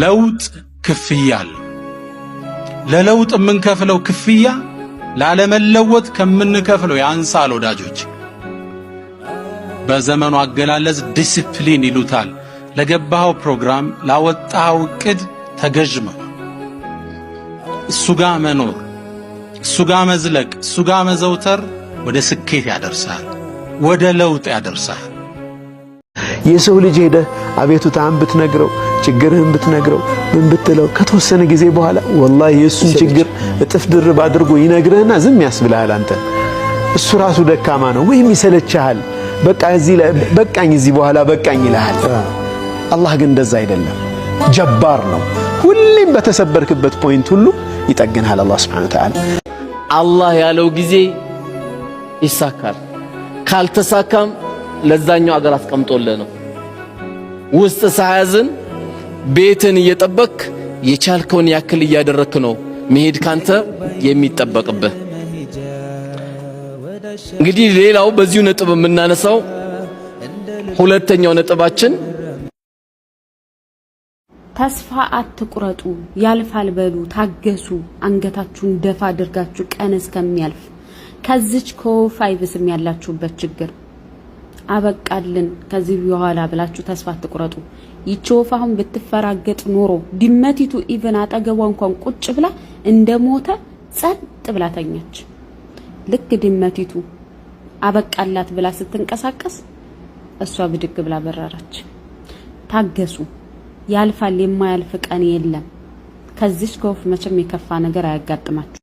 ለውጥ ክፍያ አለው። ለለውጥ የምንከፍለው ክፍያ ላለመለወጥ ከምንከፍለው ያንሳል ወዳጆች። በዘመኑ አገላለጽ ዲሲፕሊን ይሉታል። ለገባው ፕሮግራም ላወጣው ዕቅድ ተገዥ መሆን፣ እሱ ጋር መኖር፣ እሱ ጋር መዝለቅ፣ እሱ ጋር መዘውተር ወደ ስኬት ያደርሳል፣ ወደ ለውጥ ያደርሳል። የሰው ልጅ ሄደ አቤቱታን ብትነግረው ችግርህን ብትነግረው ምን ብትለው ከተወሰነ ጊዜ በኋላ ወላሂ የሱን ችግር እጥፍ ድርብ አድርጎ ይነግርህና ዝም ያስብልሃል። አንተ እሱ ራሱ ደካማ ነው ወይም ይሰለችሃል። በቃ እዚህ በቃኝ እዚህ በኋላ በቃኝ ይልሃል። አላህ ግን እንደዛ አይደለም፣ ጀባር ነው። ሁሌም በተሰበርክበት ፖይንት ሁሉ ይጠግንሃል አላህ Subhanahu Wa Ta'ala። አላህ ያለው ጊዜ ይሳካል። ካልተሳካም ለዛኛው አገር አስቀምጦልህ ነው። ውስጥ ሳያዝን ቤትን እየጠበክ የቻልከውን ያክል እያደረክ ነው መሄድ ካንተ የሚጠበቅብህ። እንግዲህ ሌላው በዚሁ ነጥብ የምናነሳው ሁለተኛው ነጥባችን ተስፋ አትቁረጡ፣ ያልፋል በሉ፣ ታገሱ፣ አንገታችሁን ደፋ አድርጋችሁ ቀን እስከሚያልፍ ከዚች ከወፍ አይብስም ያላችሁበት ችግር አበቃልን ከዚህ በኋላ ብላችሁ ተስፋ አትቁረጡ። ይቺ ወፍ አሁን ብትፈራገጥ ኖሮ ድመቲቱ ኢቭን አጠገቧ እንኳን ቁጭ ብላ እንደሞተ ጸጥ ብላ ተኛች። ልክ ድመቲቱ አበቃላት ብላ ስትንቀሳቀስ እሷ ብድግ ብላ በረረች። ታገሱ፣ ያልፋል፣ የማያልፍ ቀን የለም። ከዚች ከወፍ መቼም የከፋ ነገር አያጋጥማችሁ።